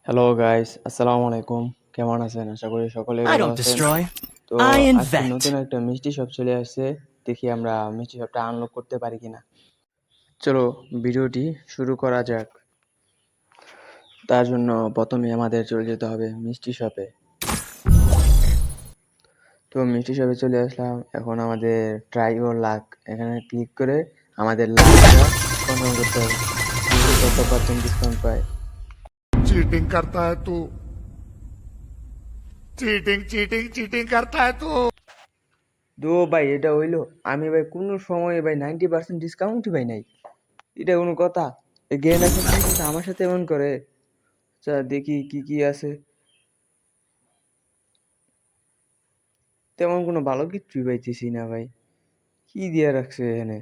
Hello guys, আসসালামু আলাইকুম। কেমন আছেন? আশা করি সকলেই I ভালো don't আছেন। destroy, তো I আজকে নতুন invent. একটা মিষ্টি শপ চলে আসছে। দেখি আমরা মিষ্টি শপটা আনলক করতে পারি কিনা। চলো ভিডিওটি শুরু করা যাক। তার জন্য প্রথমে আমাদের চলে যেতে হবে মিষ্টি শপে। তো মিষ্টি শপে চলে আসলাম। এখন আমাদের ট্রাই ওর লাক এখানে ক্লিক করে আমাদের লাকটা কনফার্ম করতে হবে। দেখি কত পার্সেন্ট ডিসকাউন্ট পায়। चीटिंग करता है तू। चीटिंग चीटिंग चीटिंग करता है तू। তো ভাই এটা হইলো, আমি ভাই কোনো সময় ভাই 90% ডিসকাউন্টই ভাই নাই। এটা কোনো কথা? জ্ঞান এখন শুনতেছে আমার সাথে এমন করে। আচ্ছা দেখি কি কি আছে। তেমন কোনো ভালো কিচ্ছুই পাইতেছি না ভাই। কি দিয়ে রাখছে এখানে?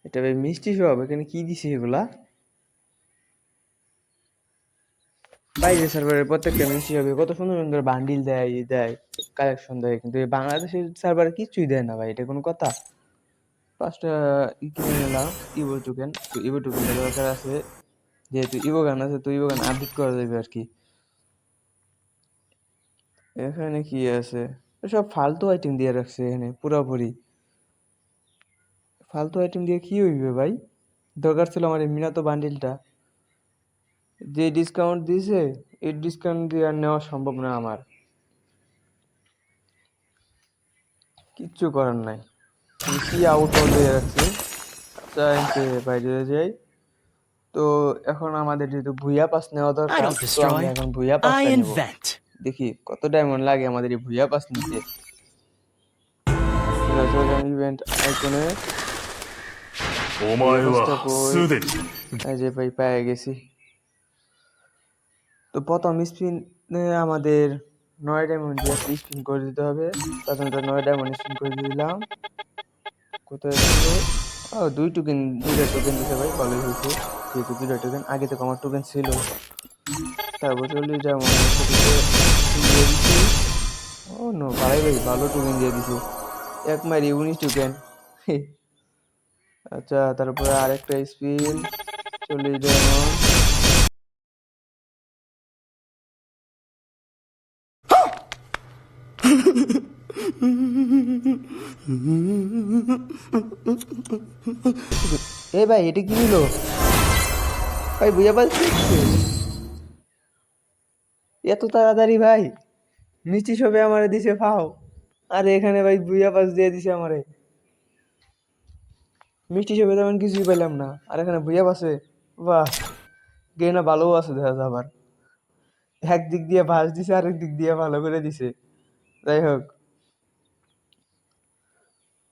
এটা ভাই মিষ্টি সব, এখানে কি দিছে এগুলা? বাইরের সার্ভারের প্রত্যেকটা মিষ্টি হবে কত সুন্দর সুন্দর বান্ডিল দেয়, ই দেয়, কালেকশন দেয়, কিন্তু এই বাংলাদেশের সার্ভারে কিছুই দেয় না ভাই। এটা কোনো কথা? পাঁচটা কিনে নিলাম ইভো টোকেন। তো ইভো টোকেনটা দরকার আছে, যেহেতু ইভো গান আছে তো ইভো গান আপডেট করা যাবে আর কি। এখানে কি আছে? সব ফালতু আইটেম দিয়ে রাখছে এখানে পুরোপুরি। ফালতু আইটেম দিয়ে কি হইবে ভাই? দরকার ছিল আমার এই মিনাতো বান্ডিলটা। যে ডিসকাউন্ট দিয়েছে এই ডিসকাউন্ট দিয়ে আর নেওয়া সম্ভব না আমার। কিচ্ছু করার নাই। কি আউট অল দিয়ে রাখছে। আচ্ছা এনতে বাইরে যাই। তো এখন আমাদের যেহেতু ভুইয়া পাস নেওয়া I দরকার, don't তো আমরা destroy, এখন ভুইয়া I পাসটা নিব। invent. দেখি কত ডায়মন্ড লাগে আমাদের এই ভুইয়া পাস নিতে। ইভেন্ট আইকনে お ভুইয়া 前 পাসটা は কই? すでに এই যে ভাই পেয়ে গেছি। তো প্রথম স্পিনে আমাদের 9 ডায়মন্ড দিয়ে একটা স্পিন করে দিতে হবে। প্রথমটা 9 ডায়মন্ড স্পিন করে দিলাম। কোথায় ছিল? ও 2 টোকেন, 2টা টোকেন দিছে ভাই, ভালোই হয়েছে। যেহেতু 2টা টোকেন, আগে থেকে আমার টোকেন ছিল। তারপর 40 ডায়মন্ড একটা দিছে, স্পিন দিয়ে দিছি। ও নো ভাই ভাই, ভালো টোকেন দিয়ে দিছে। এক মারি 19 টোকেন। আচ্ছা তারপরে আরেকটা স্পিন, 40 ডায়মন্ড। এ ভাই এটা কি হলো ভাই? বুঝা পাচ্ছি এত তাড়াতাড়ি ভাই? মিষ্টি সবে আমারে দিছে ফাও, আর এখানে ভাই বুইয়া পাস দিয়ে দিছে আমারে। মিষ্টি সবে তেমন কিছুই পেলাম না, আর এখানে বুইয়া পাসে। বাহ, গেনা ভালো আছে দেখা যায় আবার। একদিক দিয়ে ভাস দিছে, আরেক দিক দিয়ে ভালো করে দিছে। যাই হোক,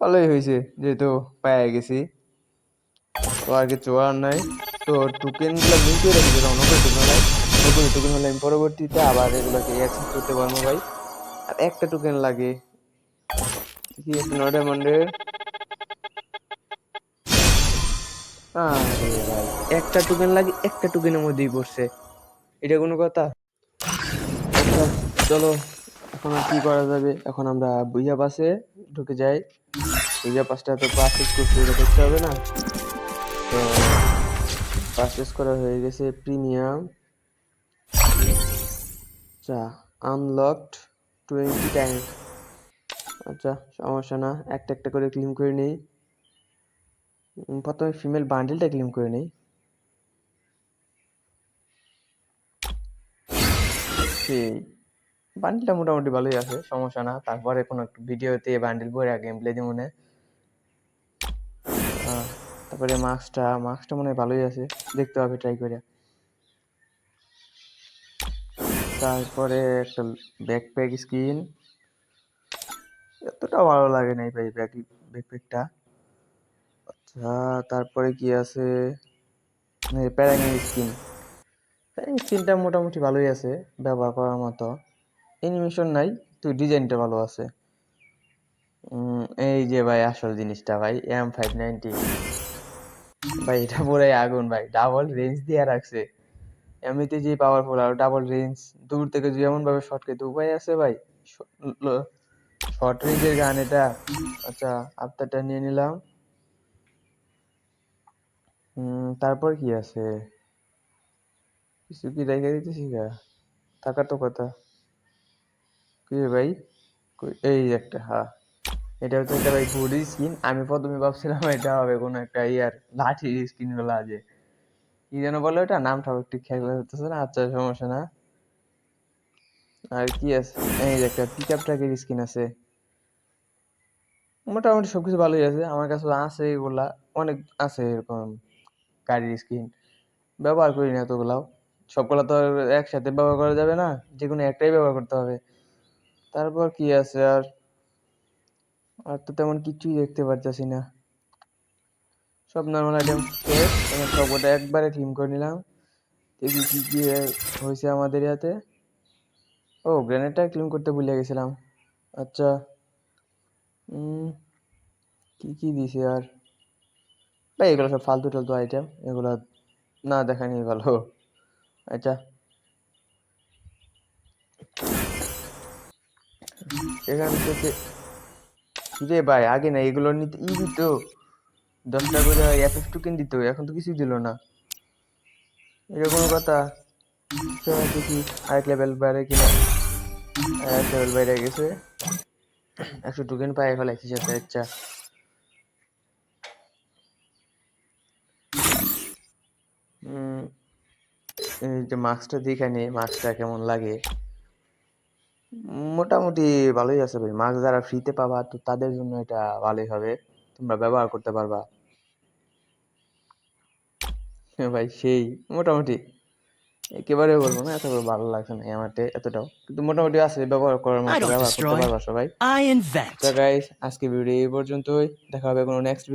ভালোই হয়েছে যেহেতু পায়ে গেছি। তো আর কিছু আর নাই। তো টোকেন গুলো মিল করে রেখেছে, যখন 90 টোকেন হয়, 90 টোকেন হলে আমি পরবর্তীতে আবার এগুলোকে অ্যাক্সেস করতে পারবো ভাই। আর একটা টোকেন লাগে, কি একটা 9 ডায়মন্ডের। আরে ভাই, একটা টোকেন লাগে, একটা টোকেনের মধ্যেই পড়ছে। এটা কোনো কথা? আচ্ছা চলো, এখন আর কি করা যাবে? এখন আমরা বুইয়া পাসে ঢুকে যাই। বুইয়া পাসটা তো পারচেজ করছি, এটা দেখতে হবে না? তো পারচেজ করা হয়ে গেছে প্রিমিয়াম। আচ্ছা, আনলকড 20 টাইম। আচ্ছা সমস্যা না, একটা একটা করে ক্লেম করে নেই। প্রথমে ফিমেল বান্ডেলটা ক্লেম করে নেই। সেই বান্ডেলটা মোটামুটি ভালোই আছে, সমস্যা না। তারপরে কোনো একটা ভিডিওতে বান্ডেল পরে গেম প্লে দিব মনে। তারপরে মাস্কটা মনে হয় ভালোই আছে, দেখতে হবে ট্রাই করে। তারপরে একটা ব্যাকপ্যাক স্কিন, এতটা ভালো লাগে নাই ভাই ব্যাকপ্যাকটা। আচ্ছা তারপরে কি আছে? প্যারাঙের স্কিন। প্যারাঙের স্কিনটা মোটামুটি ভালোই আছে, ব্যবহার করার মতো। অ্যানিমেশন নাই, তো ডিজাইনটা ভালো আছে। এই যে ভাই আসল জিনিসটা ভাই, M590 ভাই, এটা পুরাই আগুন ভাই, ডাবল রেঞ্জ দিয়ে রাখছে। এমনিতে যে পাওয়ারফুল, আর ডাবল রেঞ্জ, দূর থেকে যেমন ভাবে শট খেতে উপায় আছে ভাই। শর্ট রেঞ্জের গান এটা। আচ্ছা আফতারটা নিয়ে নিলাম। তারপর কি আছে? কিছু কি রেখে দিতেছি গা, থাকা তো কথা। কি রে ভাই, এই একটা, হ্যাঁ এটা হচ্ছে একটা ভাই ঘড়ির স্কিন। আমি প্রথমে ভাবছিলাম এটা হবে কোনো একটা ইয়ার লাঠির স্কিন গুলা আছে, কি যেন বলে ওটা, নামটা একটু খেয়াল হতেছে না। আচ্ছা সমস্যা না। আর কি আছে, এই যে একটা পিক আপ ট্রাকের স্কিন আছে। মোটামুটি সবকিছু ভালোই আছে, আমার কাছে আছে এগুলা, অনেক আছে এরকম গাড়ির স্কিন। ব্যবহার করি না এতগুলাও, সবগুলা তো আর একসাথে ব্যবহার করা যাবে না, যে কোনো একটাই ব্যবহার করতে হবে। তারপর কি আছে আর, আর তো তেমন কিছুই দেখতে পারতেছি না। সব নর্মাল আইটেম শেষ, এখন সবকটা একবারে ক্লিন করে নিলাম। দেখি কি কি হয়েছে আমাদের ইয়াতে। ও গ্রেনেডটা ক্লিন করতে ভুলে গেছিলাম। আচ্ছা, উম, কি কি দিছে আর, ভাই এগুলো সব ফালতু টালতু আইটেম, এগুলো না দেখানি ভালো। আচ্ছা, এখান থেকে রে ভাই, আগে না এগুলো নিতে দিত 10টা করে এফএফ টোকেন দিত, এখন তো কিছুই দিল না। এটা কোনো কথা? চল দেখি আরেক লেভেল বাইরে কিনা। এক লেভেল বাইরে গেছে, 100 টোকেন পাই ফেলাইছি সাথে। আচ্ছা, উম, এই যে মাস্কটা দেখে নি, মাস্কটা কেমন লাগে। মোটামুটি ভালোই আছে ভাই, মাস্ক যারা ফ্রিতে পাবা তো তাদের জন্য এটা ভালোই হবে, তোমরা ব্যবহার করতে পারবা। হ্যাঁ ভাই সেই মোটামুটি, একেবারে বলবো না এত ভালো লাগছে না আমার এতটাও, কিন্তু মোটামুটি আছে, ব্যবহার করার I মতো, don't ব্যবহার করতে destroy, পারবা সবাই। I আচ্ছা invent. গাইস, আজকে ভিডিও এই পর্যন্তই, দেখা হবে কোনো নেক্সট